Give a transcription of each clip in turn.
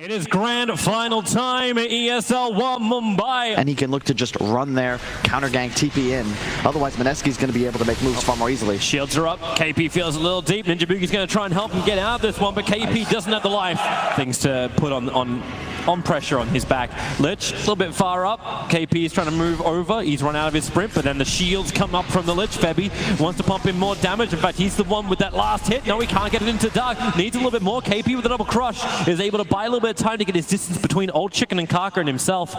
It is grand final time at ESL 1 Mumbai. And he can look to just run there, counter gank, TP in. Otherwise, Mineski's going to be able to make moves far more easily. Shields are up. KP feels a little deep. Ninja Boogie's going to try and help him get out of this one, but KP doesn't have the life. Things to put on pressure on his back. Lich, a little bit far up. KP is trying to move over. He's run out of his sprint, but then the shields come up from the Lich. Febby wants to pump in more damage. In fact, he's the one with that last hit. No, he can't get it into Dark. Needs a little bit more. KP with a double crush is able to buy a little bit of time to get his distance between Old Chicken and Kaka and himself.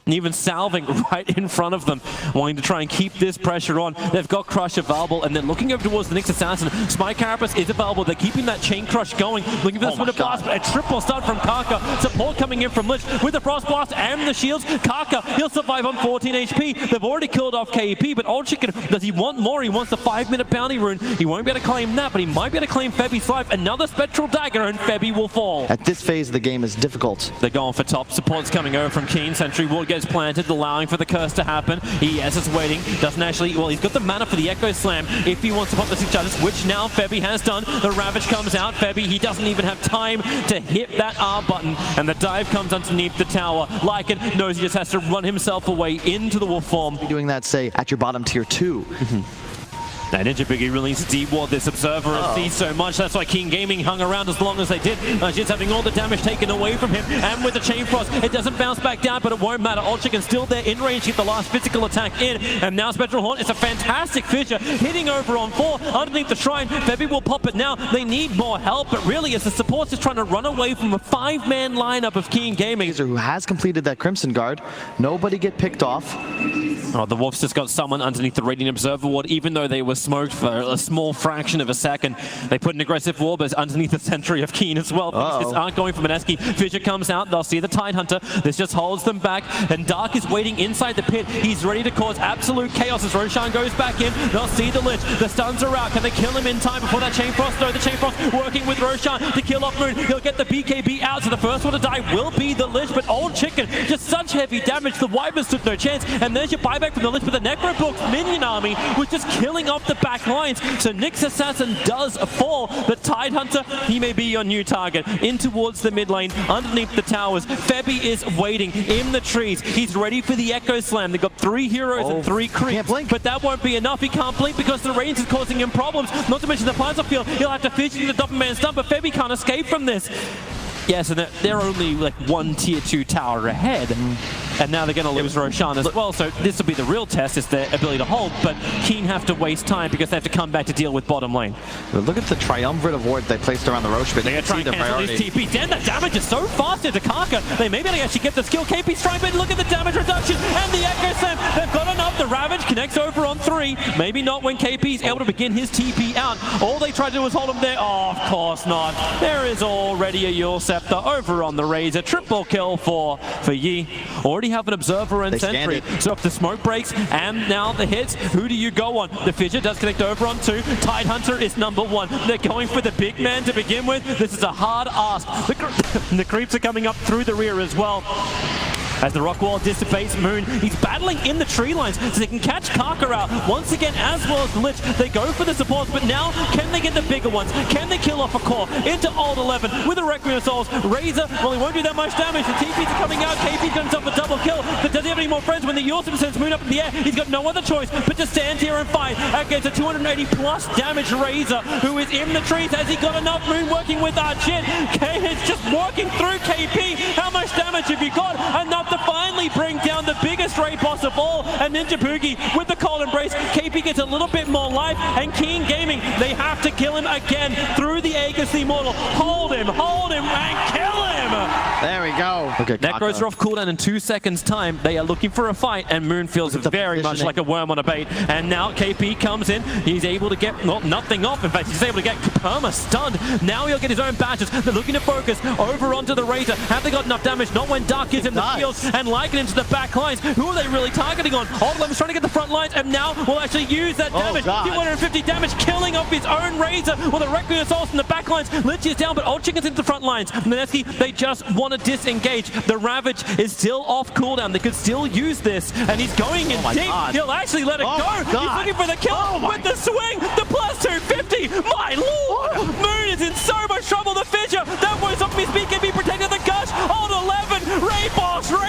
And even salving right in front of them, wanting to try and keep this pressure on. They've got Crush available, and then looking over towards the next assassin. Spy Carapace is available. They're keeping that chain crush going. Looking for the Splinter Blast, but a triple stun from Kaka. Support coming in from Lich with the Frost Blast and the shields. Kaka, he'll survive on 14 HP. They've already killed off KP, but Old Chicken, does he want more? He wants the 5-minute bounty rune. He won't be able to claim that, but he might be able to claim Febby's life. Another Spectral Dagger, and Febby will fall. At this phase of the game is difficult. They're going for top. Support's coming over from Keen. Sentry Ward gets planted, allowing for the curse to happen. Yes, is waiting. Doesn't actually, well, he's got the mana for the Echo Slam if he wants to pop the 6 charges, which now Febby has done. The Ravage comes out. Febby, he doesn't even have time to hit that R button, and the dive comes underneath the tower. Lycan knows he just has to run himself away into the wolf form. Doing that, say, at your bottom tier 2. Now Ninja Boogie really needs to deep-ward this Observer and see so much. That's why King Gaming hung around as long as they did. Just having all the damage taken away from him. And with the Chain Frost, it doesn't bounce back down, but it won't matter. Old Chicken's still there in range to get the last physical attack in. And now Spectral Horn is a fantastic Fissure, hitting over on 4 underneath the Shrine. Febby will pop it now. They need more help, but really as the support's just trying to run away from a 5-man lineup of King Gaming. Who has completed that Crimson Guard. Nobody get picked off. Oh, the Wolves just got someone underneath the Radiant Observer Ward, even though they were smoked for a small fraction of a second. They put an aggressive wall, but it's underneath the Sentry of Keen as well. Things aren't going for Mineski. Fissure comes out. They'll see the Tidehunter. This just holds them back. And Dark is waiting inside the pit. He's ready to cause absolute chaos as Roshan goes back in. They'll see the Lich. The stuns are out. Can they kill him in time before that Chain Frost? No, the Chain Frost working with Roshan to kill off Moon. He'll get the BKB out, so the first one to die will be the Lich. But Old Chicken, just such heavy damage. The Wyvern stood no chance. And there's your buyback from the Lich, but the Necrobook's minion army was just killing off the back lines. So Nick's assassin does fall. The Tidehunter, he may be your new target. In towards the mid lane, underneath the towers. Febby is waiting in the trees. He's ready for the Echo Slam. They've got 3 heroes and 3 creeps. But that won't be enough. He can't blink because the range is causing him problems. Not to mention the Plasma Field. He'll have to fidget the Doppelman stun, but Febby can't escape from this. Yeah, so they're only like 1 tier 2 tower ahead. And now they're going to lose Roshan as well, so this will be the real test, is their ability to hold, but Keen have to waste time because they have to come back to deal with bottom lane. But look at the triumvirate of wards they placed around the Roche pit. They are trying to cancel these TP. Damn, the damage is so fast into Kaka. They may be able to actually get the skill. KP strike, but look at the damage reduction and the Echo Slam. They've got enough. The Ravage connects over on 3. Maybe not when KP is able to begin his TP out. All they try to do is hold him there. Oh, of course not. There is already a Yule Scepter over on the Razor. Triple kill for Yi. Already have an Observer and Sentry. So if the smoke breaks and now the hits, who do you go on? The Fissure does connect over on 2. Tidehunter is number 1. They're going for the big man to begin with. This is a hard ask. The creeps are coming up through the rear as well. As the rock wall dissipates, Moon, he's battling in the tree lines so they can catch Kaka out once again, as well as the Lich. They go for the supports, but now can they get the bigger ones? Can they kill off a core into Old 11 with a Requiem of Souls? Razor, well, he won't do that much damage. The TPs are coming out. KP's going to stop a double kill, but does he have any more friends? When the Yulsim sends Moon up in the air, he's got no other choice but to stand here and fight against a 280 plus damage Razor, who is in the trees. Has he got enough? Moon working with Archit. It's just walking through KP. How much damage have you got? Enough to finally bring down the biggest raid boss of all, and Ninja Boogie with the Cold Embrace. KP gets a little bit more life, and King Gaming, they have to kill him again through the Aegis Immortal. Hold him, and kill him! There we go. Okay, Necros are off cooldown in 2 seconds time. They are looking for a fight, and Moon feels very much like a worm on a bait. And now KP comes in. He's able to get nothing off. In fact, he's able to get Perma stunned. Now he'll get his own badges. They're looking to focus over onto the Razor. Have they got enough damage? Not when Dark gives him the shields, and Lycan into the back lines. Who are they really targeting on? Old Lemon's trying to get the front lines, and now will actually use that damage. 250 damage, killing off his own Razor. Well, the Requiem Assault in the back lines. Lich is down, but Old Chicken's into the front lines. Mineski, they just want to disengage. The Ravage is still off cooldown. They could still use this, and he's going in deep. He'll actually let it go. He's looking for the kill with the swing. The plus 250. My lord! Moon is in so much trouble. The Fissure, that was off his BKB protected the gush.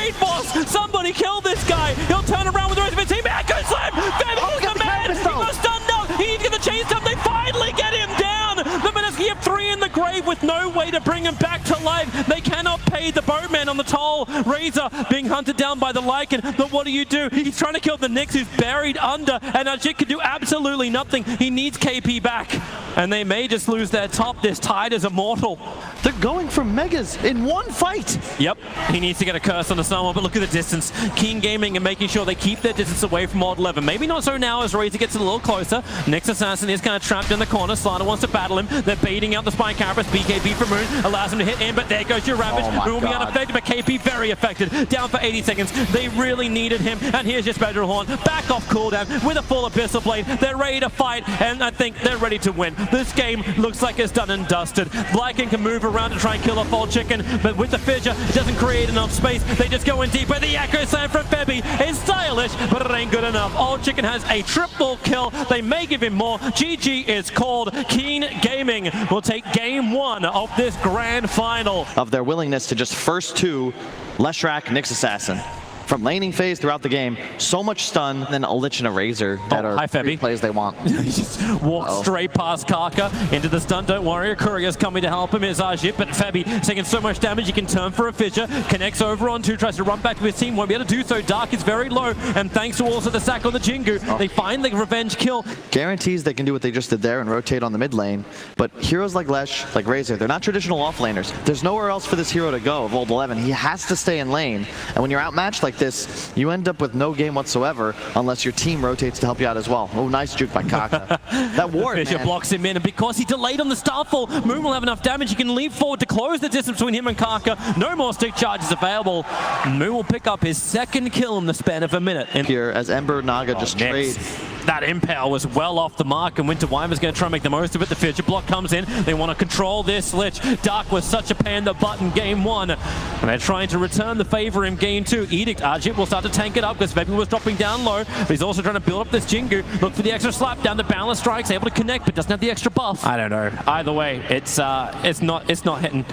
Raid Boss! Somebody kill this guy! He'll turn around with the rest of his team. Echo Slam! Febby's the man! He got stunned up! He needs to get the chains up! They finally get him down! The Mineski have 3 in the grave with no way to bring him back to life. They cannot pay the boatman on the toll. Razor being hunted down by the Lycan. But what do? He's trying to kill the Nyx who's buried under, and Ajit can do absolutely nothing. He needs KP back. And they may just lose their top. This tide is immortal. They're going for Megas in one fight. Yep, he needs to get a curse on the someone, but look at the distance. Keen Gaming and making sure they keep their distance away from Odd 11. Maybe not so now as Razor gets a little closer. Nyx Assassin is kind of trapped in the corner. Slider wants to battle him. They're baiting out the Spine Carapace. BKB for Moon allows him to hit in, but there goes your Ravage. Moon will be unaffected, but KP very affected. Down for 80 seconds. They really needed him, and here's your Spectral Horn. Back off cooldown with a full Abyssal Blade. They're ready to fight, and I think they're ready to win. This game looks like it's done and dusted. Lycan can move around to try and kill off Old Chicken, but with the fissure, it doesn't create enough space. They just go in deeper. The Echo Slam from Febby is stylish, but it ain't good enough. Old Chicken has a triple kill. They may give him more. GG is called. Keen Gaming will take game 1 of this grand final. Of their willingness to just first 2 Leshrac, Nyx Assassin. From laning phase throughout the game, so much stun, then a Lich and a Razor that are plays they want. He just walks straight past Kaka into the stun. Don't worry, a courier's coming to help him. Is Ajit, but Febby taking so much damage he can turn for a fissure. Connects over on 2, tries to run back to his team. Won't be able to do so. Dark is very low, and thanks to also the sack on the Jingu, they find the revenge kill. Guarantees they can do what they just did there and rotate on the mid lane. But heroes like Lesh, like Razor, they're not traditional offlaners. There's nowhere else for this hero to go of Old 11. He has to stay in lane. And when you're outmatched like this, you end up with no game whatsoever unless your team rotates to help you out as well. Oh, nice juke by Kaka. That ward, Fisher blocks him in, and because he delayed on the Starfall, Moon will have enough damage. He can leap forward to close the distance between him and Kaka. No more stick charges available. Moon will pick up his 2nd kill in the span of a minute. And here, as Ember Naga just trade. That Impale was well off the mark, and Winter Wyvern's going to try and make the most of it. The Fissure block comes in. They want to control this Lich. Dark was such a pain in the butt in game 1, and they're trying to return the favor in game 2. Edict Ajit will start to tank it up because Febby was dropping down low, but he's also trying to build up this Jingu. Look for the extra slap down. The Balance Strike's able to connect, but doesn't have the extra buff. I don't know. Either way, it's not hitting.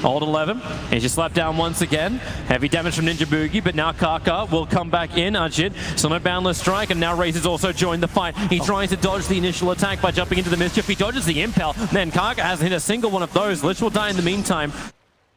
Old 11, he's just slapped down once again. Heavy damage from Ninja Boogie, but now Kaka will come back in. Ajit, so no Boundless Strike, and now Razor's also joined the fight. He tries to dodge the initial attack by jumping into the Mischief. He dodges the Impel, then Kaka hasn't hit a single one of those. Lich will die in the meantime.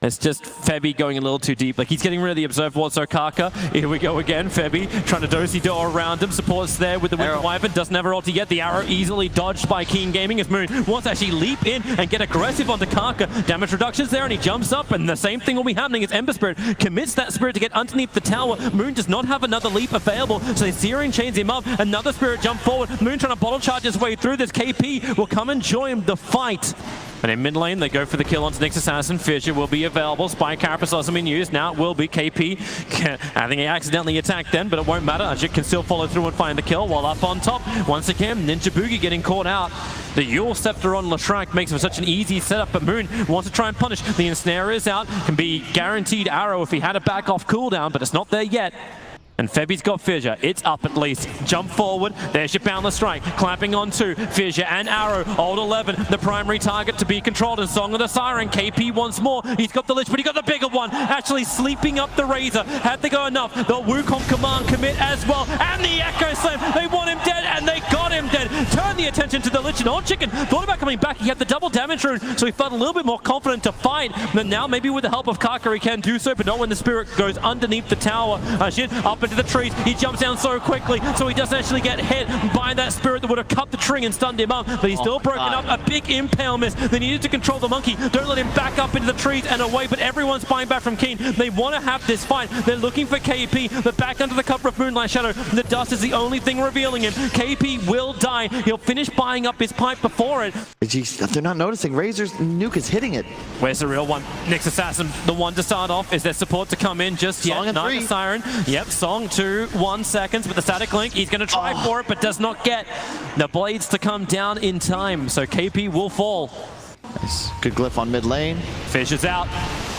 It's just Febby going a little too deep. Like, he's getting rid of the Observed Ward, so Kaka. Here we go again. Febby trying to do-si-do around him. Supports there with the Winter Wyvern. Doesn't have her ulti yet. The arrow easily dodged by Keen Gaming as Moon wants to actually leap in and get aggressive onto Kaka. Damage reduction's there, and he jumps up, and the same thing will be happening as Ember Spirit commits that Spirit to get underneath the tower. Moon does not have another leap available, so Searing chains him up. Another Spirit jump forward. Moon trying to bottle charge his way through this. KP will come and join the fight. And in mid lane, they go for the kill onto Nyx Assassin. Fissure will be available. Spine Carapace hasn't been used. Now it will be KP. I think he accidentally attacked then, but it won't matter. Ajit can still follow through and find the kill while up on top. Once again, Ninja Boogie getting caught out. The Yule Scepter on Leshrac makes him such an easy setup, but Moon wants to try and punish. The Ensnare is out. Can be guaranteed arrow if he had a back off cooldown, but it's not there yet. And Febby's got Fissure. It's up at least. Jump forward. There's your Boundless Strike. Clamping on 2. Fissure and Arrow. Old 11, the primary target to be controlled. And Song of the Siren. KP once more. He's got the Lich, but he got the bigger one. Actually sleeping up the Razor. Had to go enough. The Wukong command commit as well. And the Echo Slam. They want him dead, and they got him dead. Turn the attention to the Lich, and Old Chicken thought about coming back. He had the double damage rune, so he felt a little bit more confident to fight. But now maybe with the help of Kaka he can do so, but not when the Spirit goes underneath the tower. Shit, up into the tree. He jumps down so quickly, so he doesn't actually get hit by that Spirit that would have cut the tree and stunned him up, but he's still broken up. A big Impale miss. They needed to control the monkey. Don't let him back up into the trees and away, but everyone's buying back from Keen. They want to have this fight. They're looking for KP. They're back under the cover of Moonlight Shadow. The dust is the only thing revealing him. KP will die. He'll finish buying up his pipe before it. Jeez, they're not noticing. Razor's nuke is hitting it. Where's the real one? Nyx Assassin, the one to start off. Is there support to come in just yet? Not the Siren. Yep, Song 2, 1 seconds, but the static link, he's going to try for it, but does not get the blades to come down in time, so KP will fall. Nice. Good glyph on mid lane. Fissure's out.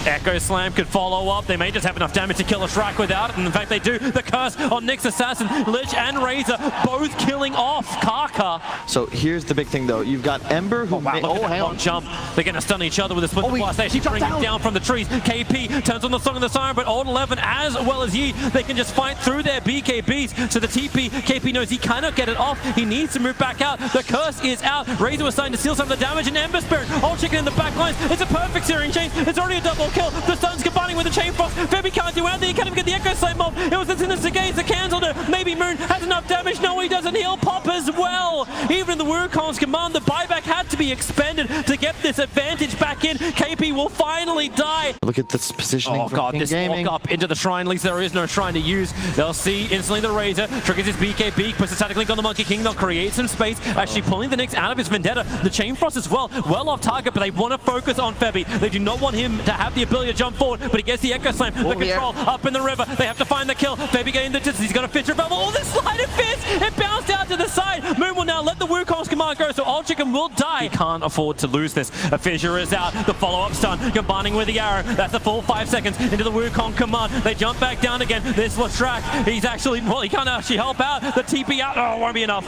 Echo Slam could follow up. They may just have enough damage to kill a Shrek without it, and in fact they do. The curse on Nick's assassin, Lich and Razor both killing off Kaka. So here's the big thing though. You've got Ember who Look at that long jump. They're going to stun each other with a splinter blast. They actually bring him down from the trees. KP turns on the Song of the Siren, but Old 11 as well as Yi, they can just fight through their BKBs. So the TP, KP knows he cannot get it off. He needs to move back out. The curse is out. Razor was starting to steal some of the damage, and Ember Spirit, Old Chicken in the back lines. It's a perfect searing chain. It's already a double kill. The stun's combining with the chain frost. Febby can't do anything. He can't even get the Echo Slam off. It was the Sinister Gaze that cancelled it. Maybe Moon has enough damage. No, he doesn't. He'll pop as well. Even in the Wukong's command, the buyback had to be expended to get this advantage back in. KP will finally die. Look at this positioning. Oh god, this walk up into the shrine. At least there is no shrine to use. They'll see instantly the Razor triggers his BKB, puts a static link on the Monkey King. They'll create some space, actually pulling the Nyx out of his Vendetta. The Chain Frost as well off target, but they want to focus on Febby. They do not want him to have the ability to jump forward, but he gets the Echo Slam, the control up in the river. They have to find the kill. Febby getting the distance. He's got a Fissure Bubble. Oh, this slide of fist! It bounced out to the side. Moon will now let the Wukong's command go, so Old Chicken will die. He can't afford to lose this. A Fissure is out. The follow-up stun combining with the arrow. That's a full 5 seconds into the Wukong command. They jump back down again. This was Shrek. He's actually, well, he can't actually help out. The TP out. Oh, won't be enough.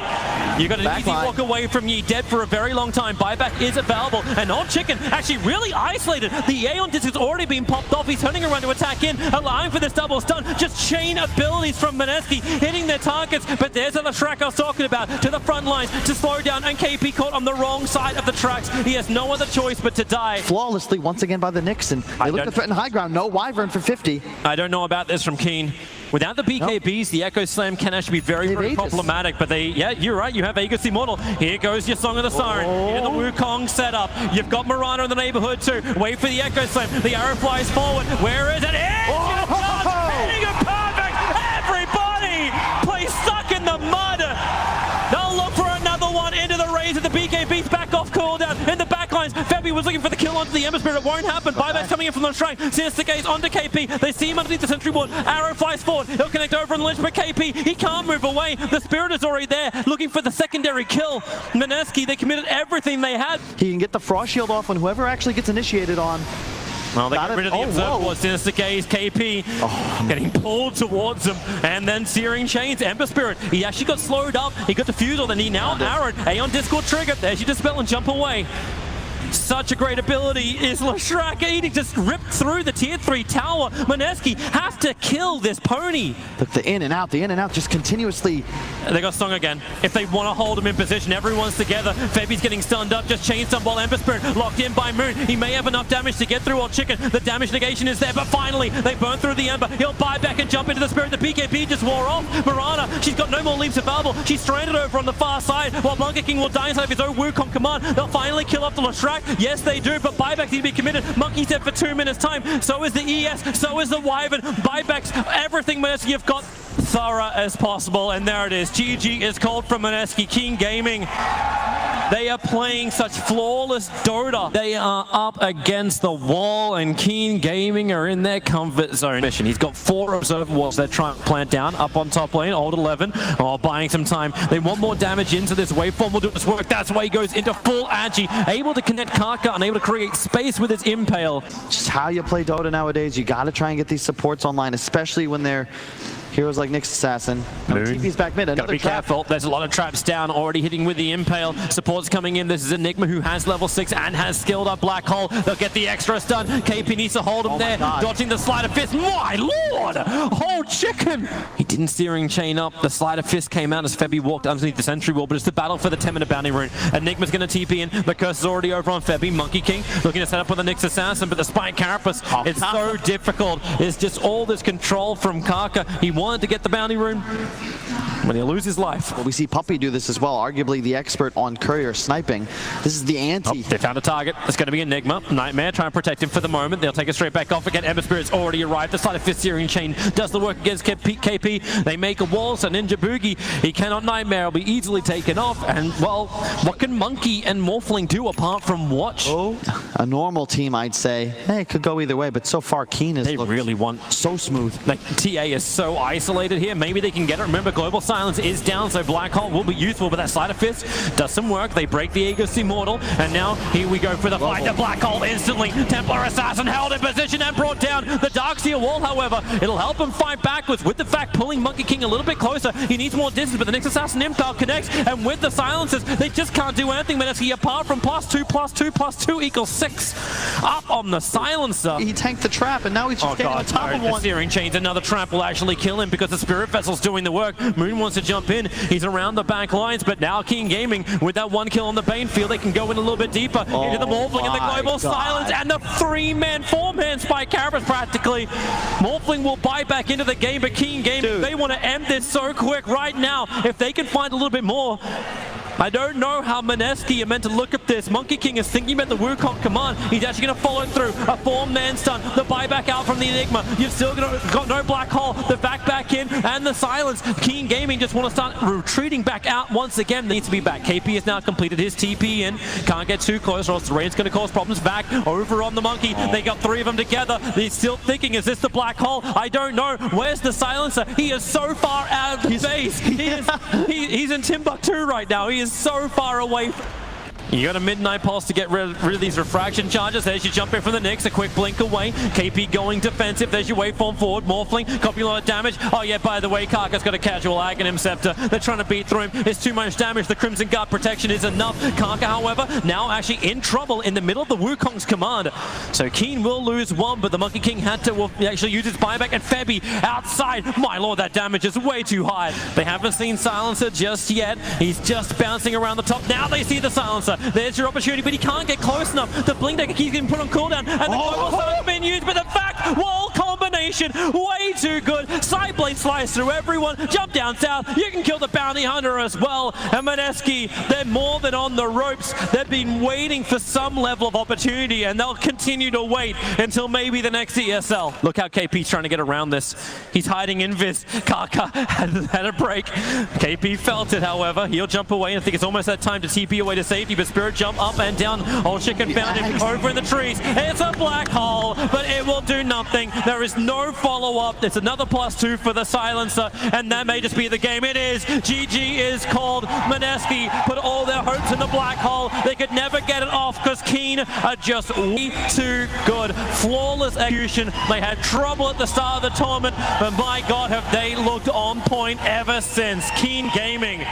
You got an easy walk away from Yi, dead for a very long time. Buyback is available, and Old Chicken actually really isolated. The Aeon disc has already been popped off. He's turning around to attack in, allowing for this double stun. Just chain abilities from Mineski hitting their targets, but there's the Shrek I was talking about to the front lines to slow down, and KP caught on the wrong side of the tracks. He has no other choice but to die. Flawlessly once again by the Nyx, and they look to threaten high ground. No Wyvern for 50. I don't know about this from Keen. Without the BKBs, the Echo Slam can actually be very problematic, but yeah, you're right, you have Aegis Immortal. Here goes your Song of the Siren. Here the Wukong setup. You've got Mirana in the neighborhood too. Wait for the Echo Slam. The arrow flies forward. Where is it? Hitting it perfect! Everybody plays stuck in the mud. They'll look for another one into the Razor. The BKB's back off cooldown. In the backlines, Febby was looking for the kill onto the Ember Spirit. It won't happen. Buyback's coming in from the shrine. Sinister Gaze onto KP. They see him underneath the sentry ward. Arrow flies forward. He'll connect over on the Lich, but KP, he can't move away. The Spirit is already there, looking for the secondary kill. Mineski, they committed everything they had. He can get the Frost Shield off on whoever actually gets initiated on. Well, they got rid of the Observer Ward. Sinister Gaze, KP getting pulled towards him, and then Searing Chains, Ember Spirit. He actually got slowed up. He got defused, and he now arrowed. Aeon Discord triggered. There's your Dispel and jump away. Such a great ability is Shrek. He just ripped through the tier 3 tower. Mineski has to kill this pony. But the in and out just continuously. They got stung again. If they want to hold him in position, everyone's together. Febby's getting stunned up, just chain stun while Ember Spirit locked in by Moon. He may have enough damage to get through Old Chicken. The damage negation is there, but finally they burn through the Ember. He'll buy back and jump into the Spirit. The BKB just wore off. Mirana, she's got no more leaps available. She's stranded over on the far side while Monkey King will die inside of his own Wukong command. They'll finally kill off the Shrek. Yes, they do, but buybacks need to be committed. Monkey's dead for 2 minutes time. So is the ES, so is the Wyvern. Buybacks, everything Mineski have got thorough as possible, and there it is. GG is called from Mineski. Keen Gaming. They are playing such flawless Dota. They are up against the wall, and Keen Gaming are in their comfort zone. He's got 4 observer walls they're trying to plant down up on top lane. Old 11 buying some time. They want more damage into this waveform. Will do its work. That's why he goes into full Agi, able to connect Kaka and able to create space with his Impale. Just how you play Dota nowadays. You got to try and get these supports online, especially when they're heroes like Nyx Assassin. TP's back mid. Gotta be careful. There's a lot of traps down, already hitting with the Impale. Support's coming in. This is Enigma who has level 6 and has skilled up Black Hole. They'll get the extra stun. KP needs to hold him there. Dodging the Sleight of Fist. My lord! Old Chicken! He didn't Searing Chain up. The Sleight of Fist came out as Febby walked underneath the sentry wall, but it's the battle for the 10-minute bounty rune. Enigma's gonna TP in. The curse is already over on Febby. Monkey King looking to set up with the Nyx Assassin, but the Spike Carapace, it's so difficult. It's just all this control from Kaka. He wanted to get the bounty rune, when he'll lose his life. Well, we see Puppey do this as well, arguably the expert on courier sniping. This is the anti. They found a target. It's going to be Enigma. Nightmare trying to protect him for the moment. They'll take it straight back off again. Ember Spirit's already arrived. The Sleight of Fist Searing Chain does the work against KP. They make a wall, so Ninja Boogie, he cannot Nightmare. Will be easily taken off. And, well, what can Monkey and Morphling do apart from watch? Oh, a normal team, I'd say. Hey, it could go either way, but so far Keen is really want so smooth. Like, TA is so isolated. isolated here. Maybe they can get it. Remember, Global Silence is down, so Black Hole will be useful, but that Sleight of Fist does some work. They break the Aegis Immortal, and now here we go for the fight. The Black Hole instantly. Templar Assassin held in position and brought down the Darkseer wall, however. It'll help him fight backwards with the fact pulling Monkey King a little bit closer. He needs more distance, but the next Assassin Impale connects, and with the silences, they just can't do anything, Mineski, apart from +2 equals 6. Up on the silencer. He tanked the trap, and now he's just getting on top of The one. Searing Chains, another trap will actually kill him because the Spirit Vessel's doing the work. Moon wants to jump in. He's around the back lines, but now King Gaming, with that 1 kill on the Bane field, they can go in a little bit deeper into the Morphling and the Global Silence, and the 3-man, 4-man Spike Carapace practically. Morphling will buy back into the game, but King Gaming, they want to end this so quick right now. If they can find a little bit more. I don't know how Mineski are meant to look at this. Monkey King is thinking about the Wukong command. He's actually going to follow through. A 4-man stun. The buyback out from the Enigma. You've still got no Black Hole. The back in and the silence. Keen Gaming just want to start retreating back out once again. Needs to be back. KP has now completed his TP in. Can't get too close or else the raid's going to cause problems. Back over on the Monkey. They got 3 of them together. He's still thinking, is this the Black Hole? I don't know. Where's the silencer? He is so far out of base. He's in Timbuktu right now. He is so far away. You got a Midnight Pulse to get rid of these refraction charges. There's your jump in from the Nyx, a quick blink away. KP going defensive. There's your waveform forward. Morphling, copying a lot of damage. Oh yeah, by the way, Karka's got a casual Aghanim Scepter. They're trying to beat through him. It's too much damage. The Crimson Guard protection is enough. Karka, however, now actually in trouble in the middle of the Wukong's command. So Keen will lose 1, but the Monkey King had to actually use his buyback, and Febby outside. My lord, that damage is way too high. They haven't seen Silencer just yet. He's just bouncing around the top. Now they see the Silencer. There's your opportunity, but he can't get close enough. The Blink Decker keeps getting put on cooldown, and the Global Silence being used, but the fact wall combination, way too good. Side blade slice through everyone, jump down south. You can kill the Bounty Hunter as well. And Mineski, they're more than on the ropes. They've been waiting for some level of opportunity, and they'll continue to wait until maybe the next ESL. Look how KP's trying to get around this. He's hiding in Vis. Karka had a break. KP felt it, however. He'll jump away. I think it's almost that time to TP away to safety, but Spirit jump up and down. Old Chicken found him over in the trees. It's a Black Hole, but it will do nothing. There is no follow-up. It's another +2 for the silencer, and that may just be the game. It is. GG is called. Mineski put all their hopes in the Black Hole. They could never get it off because Keen are just way too good. Flawless execution. They had trouble at the start of the tournament, but my God, have they looked on point ever since. Keen Gaming.